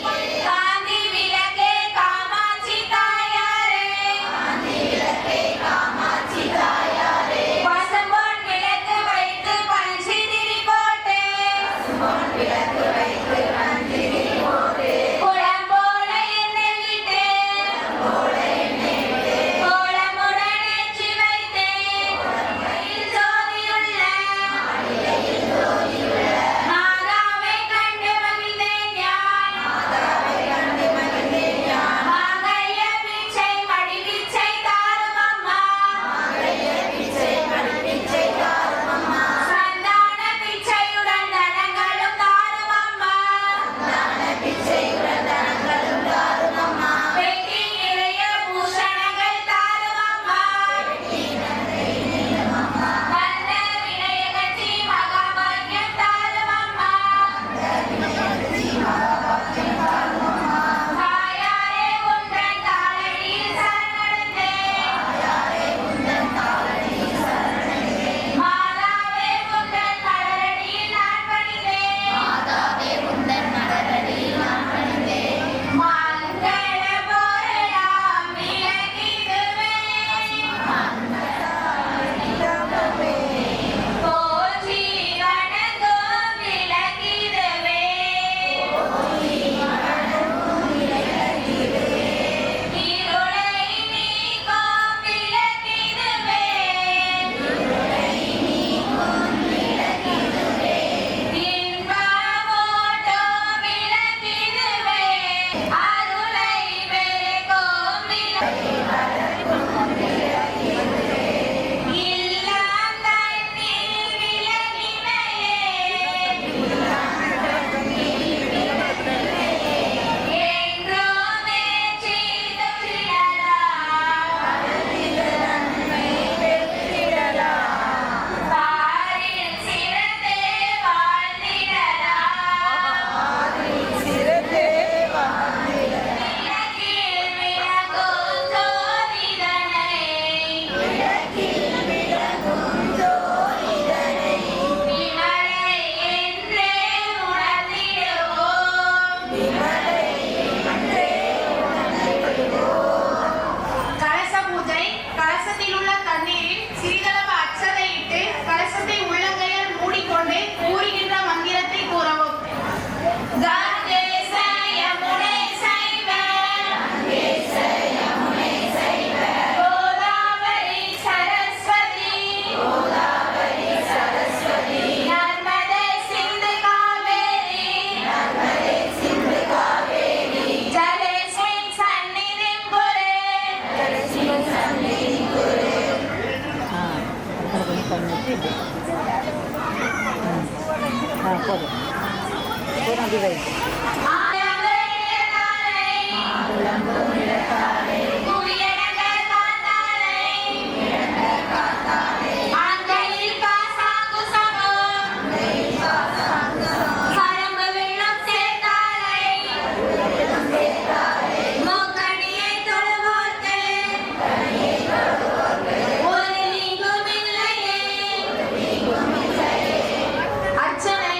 S2: காந்தி விளக்கே காமாட்சி தாயாரே. பசும்பொன் விளக்கு வைத்து பஞ்சு திரி போட்டு குளம் போல எண்ணெய் விட்டு கோலமுடன் ஏற்றி வைத்தேன். ஜோதியுள்ள மாதாவை கண்டு மகிழ்ந்தேன் யான். மாங்கல்ய பிச்சை மடி பிச்சை தாரும் அம்மா. சந்தான பிச்சையுடன் தனங்களும் தாரும் அம்மா. பெட்டி நிறைய பூஷணங்கள் தாரும் அம்மா. வந்த விநாயகத்தி மகாபாக்யம் தாரும் அம்மா. தாயாரே உந்தன் தாளடியில் சரணடைந்தேன். மாதாவே உந்தன் மலரடியில் நான் பணிந்தேன். மங்கள பொருளாம் விளக்கிடுவே. போற்றி வணங்கும் விளக்கிடுவே. இருளை நீக்கும் விளக்கிடுவே. இன்பமூட்டும் விளக்கிடுவே. அருளை பெருக்கும் இல்லம் தன்னில் விளக்கினையே. என்றும் ஏற்றி தொற்றிடலாம். பாரில் சிறந்தே வாழ்ந்திடலாம். விளக்கில் விளங்கும் ஜோதிதனை விமலை என்றே உணர்ந்திடுவோம்.
S9: கலச பூஜை. கலசத்தில் உள்ள தண்ணீரில் சிறிதளவு அட்சதையிட்டு கலசத்தை உள்ளங்கையால் மூடிக்கொண்டு கூறுகின்ற மந்திரத்தை கூறவும்.
S2: கங்கேச யமுனை சைவ கோதாவரி சரஸ்வதி நர்மதை சிந்து காவேரி ஜலேஸ்மின் சந்நிதிம் குரு. குவியடங்கள் காத்தாலை ஆண்களில் பாசாங்குசமும் கரம்பு வெள்ளம் சேர்த்தாலை மூக்கணியை தொழுவோர்க்கு ஒரு நீங்கும் இல்லையே.
S9: அர்ச்சனை.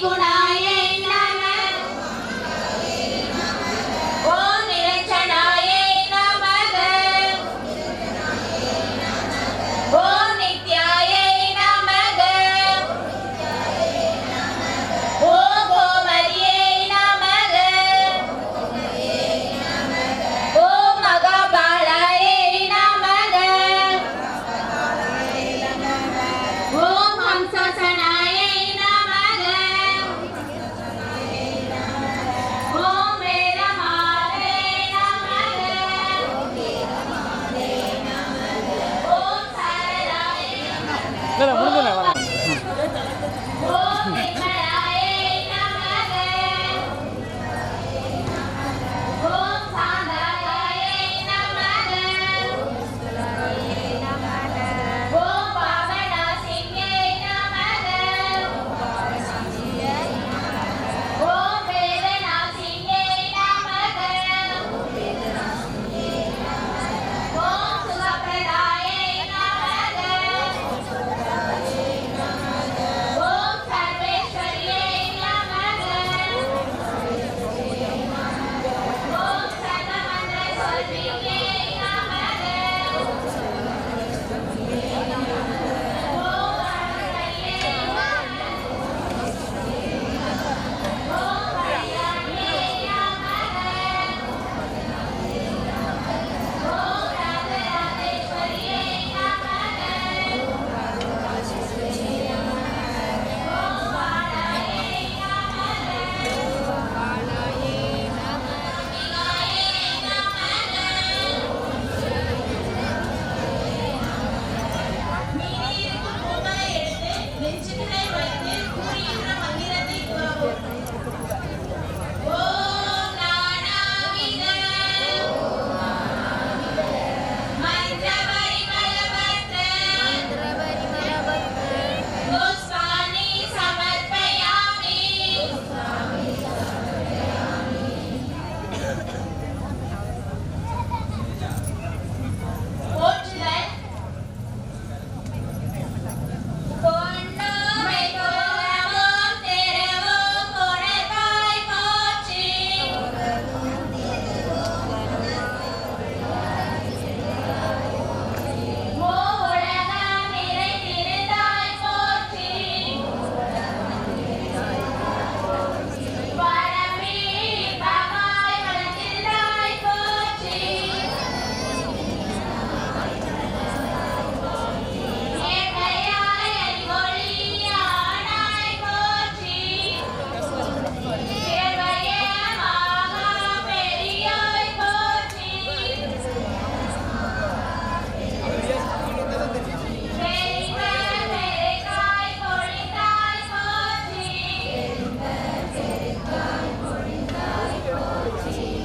S2: நிர்குணாயை நமக ஓம் நிரஞ்சனாயை நமக ஓம் நித்யாயை நமக ஓம் கோமரியை நமக ஓம் மகாபாலாயை நமக ஓம் ஹம்சாசனாயை நமக ஓம் வேதமாலை நமக ஓம் சரதாயை ஓம் நிர்மலாயை நமக ஓம் சாந்தாயை நமக ஓம் பாவநாசின்யை நமக ஓம் வேதநாசின்யை நமக ஓம் சுகப்பிரதாயை நமக ஓம் சர்வேஸ்வரியை நமக ஓம் சர்வமந்திர சொல்வியை நமக ஓம் அருள்வல்லியை நமக ஓம் கல்யாணியை நமக ஓம் ராஜராஜேஸ்வரியை நமக ஓம் பாலாயை மீதி இருக்கும் பூக்களை எடுத்து நெஞ்சுகளை வைத்து கூறுகின்ற மந்திரத்தை கூறவும். ஓம் நானாவித மந்திரபரிமளபத்ர புஷ்பாணி சமர்ப்பயாமி. போற்றுதல். பொன்னோமை கோலமும் திறவும் புனர்வாய் போற்றி. மூவுலகம் நிறைந்திருந்தாய் போற்றி. வரமீறி பகாய் வளர்ந்திருந்தாய் போற்றி. ஏகையாய் அறிவொளியானாய் போற்றி. சிறவயமாக பெரியாய் போற்றி. பெரிவ பெருகாய் பொழிந்தாய் போற்றி.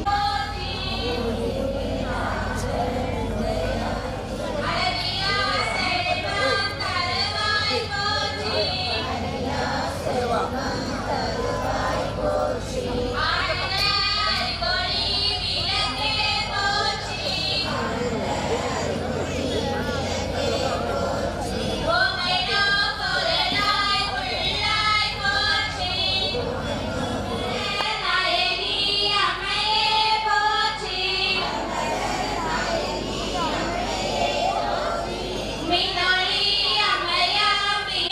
S2: போற்றி. அழகியா செல்வம் தருவாய் போற்றி. ஆனந்த அறிவொளி விளக்கே போற்றி. ஓமைனா பொருளாய் உள்ளாய் போற்றி. நாயகி அம்மையே போற்றி. மின்னொளி அம்மையாமி.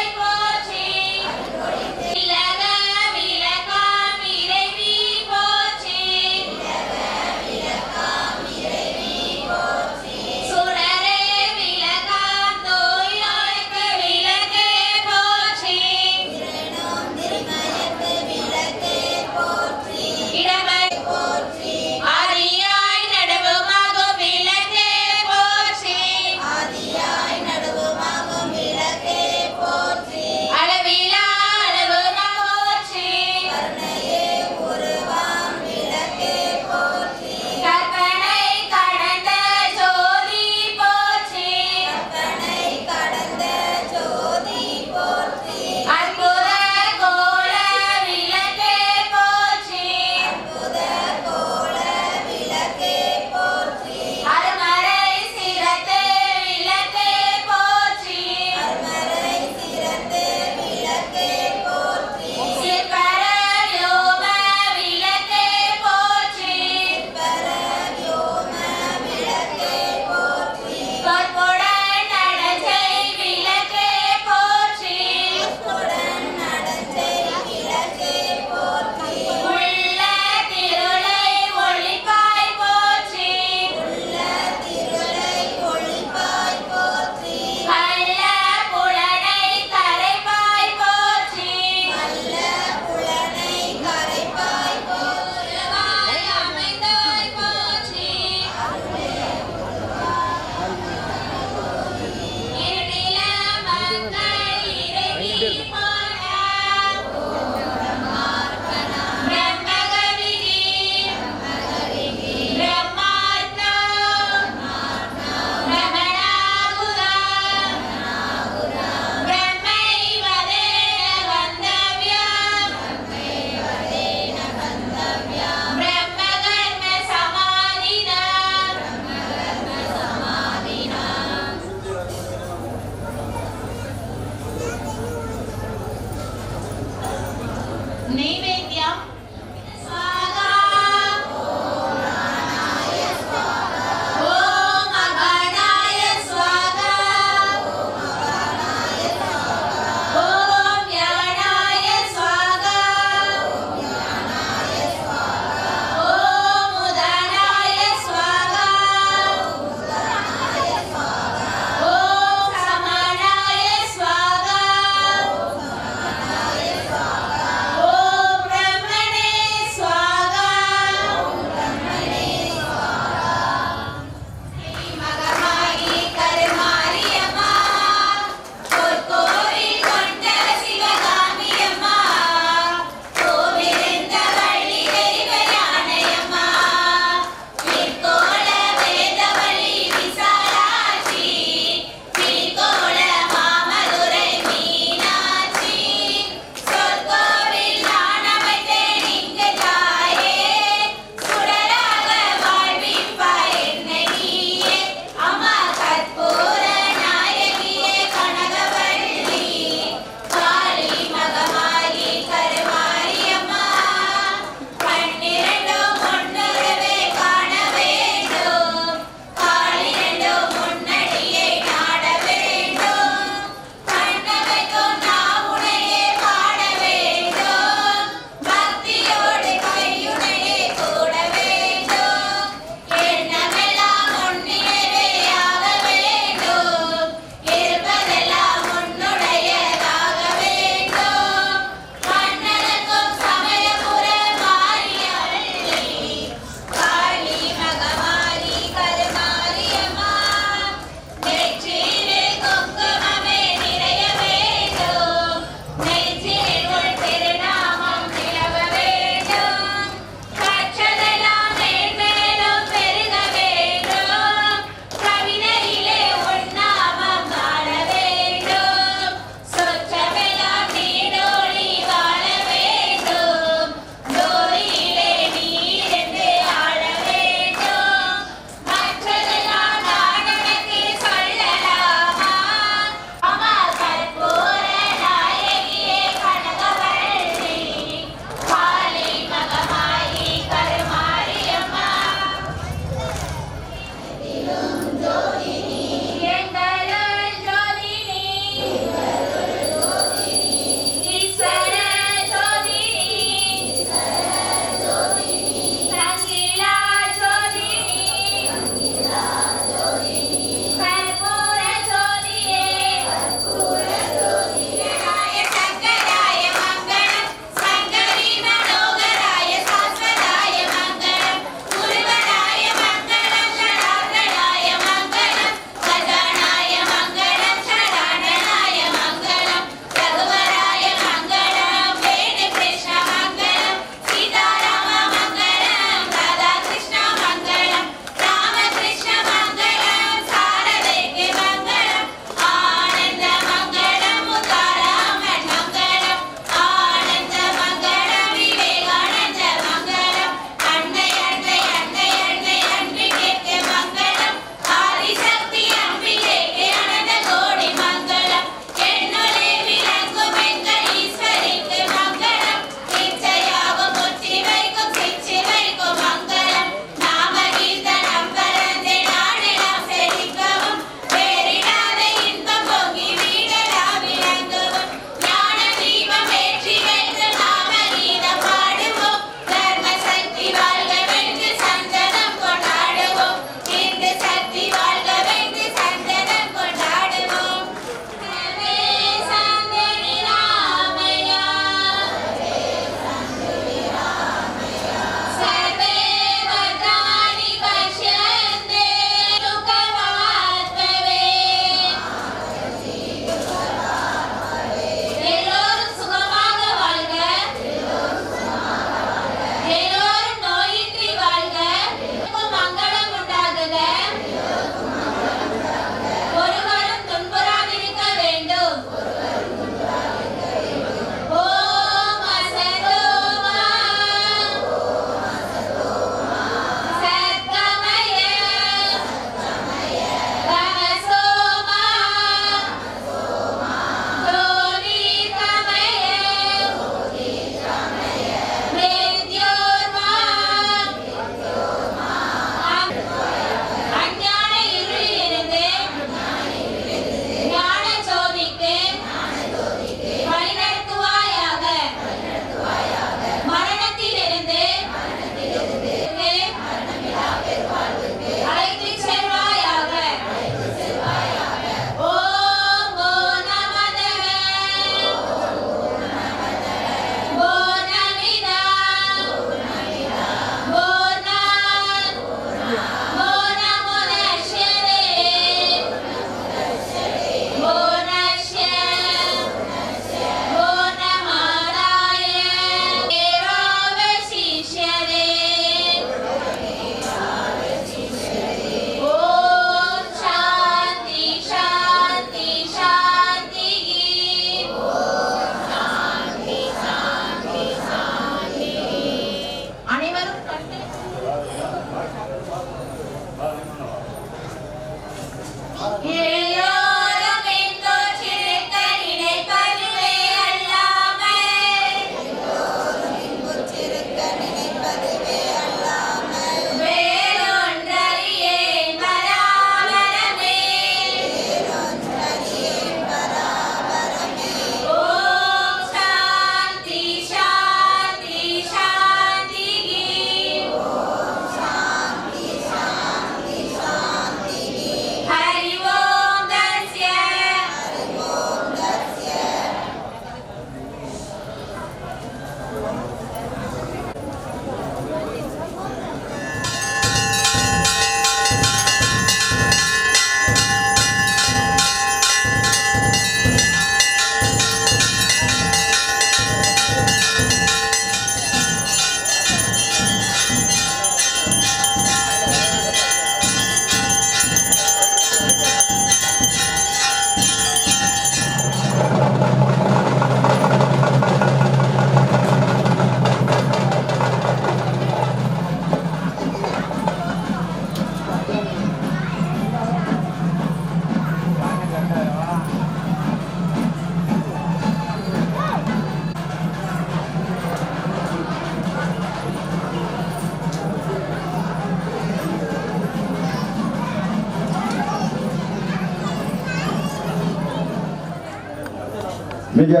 S7: மிக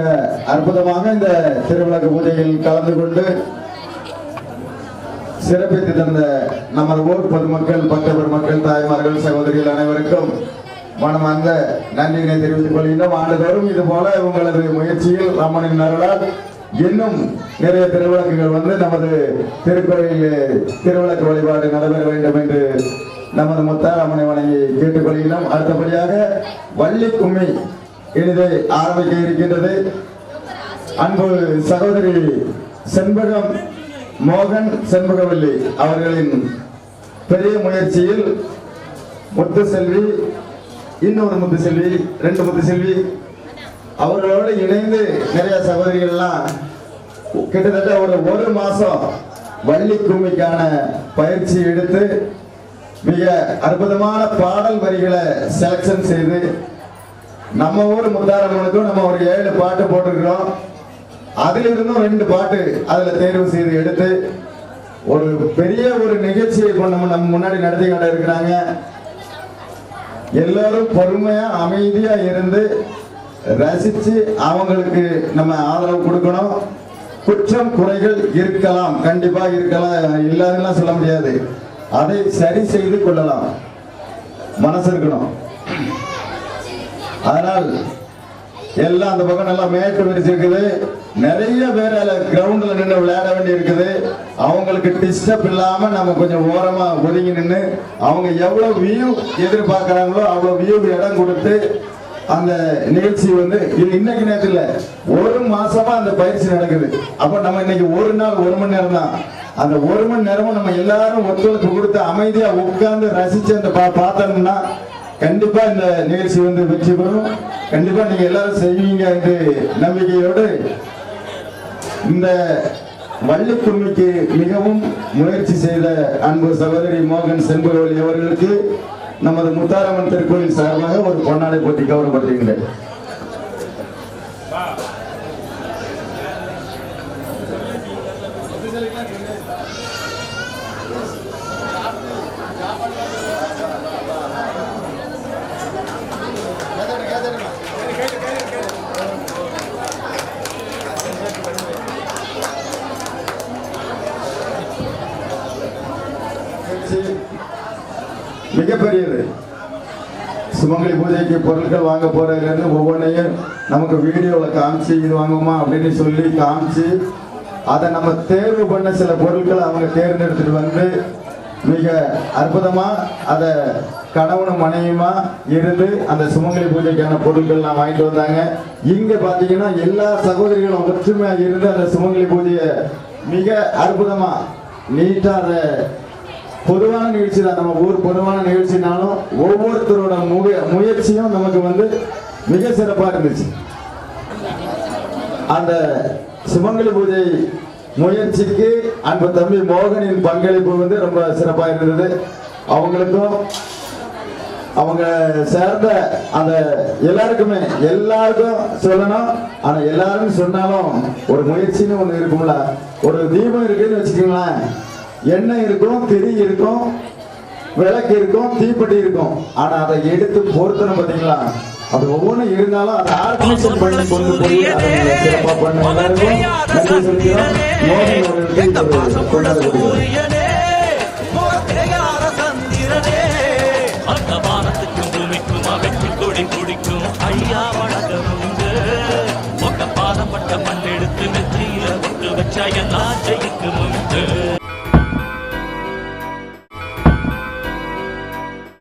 S7: அற்புதமாக இந்த திருவிளக்கு பூஜையில் கலந்து கொண்டு சிறப்பித்து தந்த நமது ஊர் பொதுமக்கள், பக்த பெருமக்கள், தாய்மார்கள், சகோதரிகள் அனைவருக்கும் மனமார்ந்த நன்றியினை தெரிவித்துக் கொள்கின்றோம். ஆண்டுதோறும் இது போல உங்களது முயற்சியில் ராமனின் அருளால் இன்னும் நிறைய திருவிளக்குகள் வந்து நமது திருக்கோயிலில் திருவிளக்கு வழிபாடு நடைபெற வேண்டும் என்று நமது முத்தாராமனை வணங்கி கேட்டுக்கொள்கிறோம். அடுத்தபடியாக வள்ளி கும்மி இனிதை ஆரம்பிக்க இருக்கின்றது. அன்பு சகோதரி செண்பகம் மோகன் செண்பகவல்லி அவர்களின் பெரிய முயற்சியில் முத்துசெல்வி, இன்னொரு முத்துசெல்வி, 2 முத்துசெல்வி அவர்களோடு இணைந்து நிறைய சகோதரிகள்லாம் கிட்டத்தட்ட ஒரு மாசம் வள்ளி கும்மிக்கான பயிற்சி எடுத்து மிக அற்புதமான பாடல் வரிகளை செலக்ஷன் செய்து நம்ம ஊர் முத்தாரம்மனுக்கும் நம்ம ஒரு 7 பாட்டு போட்டிருக்கிறோம். அதிலிருந்தும் 2 பாட்டு அதுல தேர்வு செய்து எடுத்து ஒரு பெரிய ஒரு நிகழ்ச்சியை நம்ம முன்னாடி நடத்தி கொண்டு இருக்கிறாங்க. எல்லாரும் பொறுமையா அமைதியா இருந்து ரசிச்சு அவங்களுக்கு நம்ம ஆதரவு கொடுக்கணும். குற்றம் குறைகள் இருக்கலாம், கண்டிப்பா இருக்கலாம், இல்லாதெல்லாம் சொல்ல முடியாது. அதை சரி செய்து கொள்ளலாம், மனசு இருக்கணும். அதனால் எல்லாம் அந்த பக்கம் நல்லா மேட்டு விரிச்சிருக்குது. நிறைய பேர் கிரவுண்ட்ல நின்று விளையாட வேண்டி இருக்குது. அவங்களுக்கு டிஸ்டர்ப் இல்லாம நம்ம கொஞ்சம் ஓரமா ஒதுங்கி நின்று அவங்க எவ்வளவு வியூ எதிர்பார்க்கிறாங்களோ அவ்வளவு வியூ இடம் கொடுத்து அந்த நிகழ்ச்சி வந்து இன்னைக்கு நேரத்தில் ஒரு மாசமா அந்த பயிற்சி நடக்குது. அப்ப நம்ம இன்னைக்கு ஒரு நாள் 1 மணி நேரம் தான். அந்த 1 மணி நேரமும் நம்ம எல்லாரும் ஒத்துழைப்பு கொடுத்து அமைதியா உட்கார்ந்து ரசிச்சு அந்த பார்த்தோம்னா கண்டிப்பா இந்த நிகழ்ச்சி வந்து வெற்றி பெறும். கண்டிப்பா நீங்க எல்லாரும் செய்வீங்க என்று நம்பிக்கையோடு இந்த வள்ளி கும்மிக்கு மிகவும் முயற்சி செய்த அன்பு சகோதரி மோகன் செண்பகவல்லி அவர்களுக்கு நமது முத்தாரம்மன் திருக்கோயில் சார்பாக ஒரு பொன்னாடை போட்டி கௌரவப்படுத்துகின்றேன். மிகப்பெரியது. சுமங்கலி பூஜைக்கு பொருட்கள் வாங்க போறதுலேருந்து ஒவ்வொன்றையும் நமக்கு வீடியோவில் காமிச்சு இது வாங்குமா அப்படின்னு சொல்லி காமிச்சு அதை நம்ம தேர்வு பண்ண சில பொருட்களை அவங்க தேர்ந்தெடுத்துட்டு வந்து மிக அற்புதமா அதை கணவனும் மனைவியுமா இருந்து அந்த சுமங்கலி பூஜைக்கான பொருட்கள் நான் வாங்கிட்டு வந்தாங்க. இங்க பாத்தீங்கன்னா எல்லா சகோதரிகளும் ஒற்றுமையா இருந்து அந்த சுமங்கலி பூஜையை மிக அற்புதமா நீட்டா அதை பொதுவான நிகழ்ச்சி தான், நம்ம ஊர் பொதுவான நிகழ்ச்சினாலும் ஒவ்வொருத்தரோட முயற்சியும் நமக்கு வந்து மிக சிறப்பா இருந்துச்சு. அந்த சுமங்கலி பூஜை முயற்சிக்கு அன்பு தம்பி மோகனின் பங்களிப்பு வந்து ரொம்ப சிறப்பா இருந்தது. அவங்களுக்கும் அவங்க சேர்ந்த அந்த எல்லாருக்கும் சொல்லணும். ஆனா எல்லாரும் சொன்னாலும் ஒரு முயற்சின்னு ஒண்ணு இருக்கும்ல, ஒரு தீபம் இருக்குன்னு வச்சுக்கோங்களேன், எண்ணெய் இருக்கும், திரி இருக்கும், விளக்கு இருக்கும், தீப்பெட்டி இருக்கும். ஆனா அதை எடுத்து பொருத்தணும் பாத்தீங்களா, அது ஒவ்வொன்றும் இருந்தாலும் அதை ஆர்கனைசேஷன் பண்ணி கொண்டு போய் சிறப்பா பண்ண எல்லாருக்கும் நன்றி சொல்லிக்கிறோம். மோகன் அவர்களுக்கு கொண்டாடப்படுகிறது.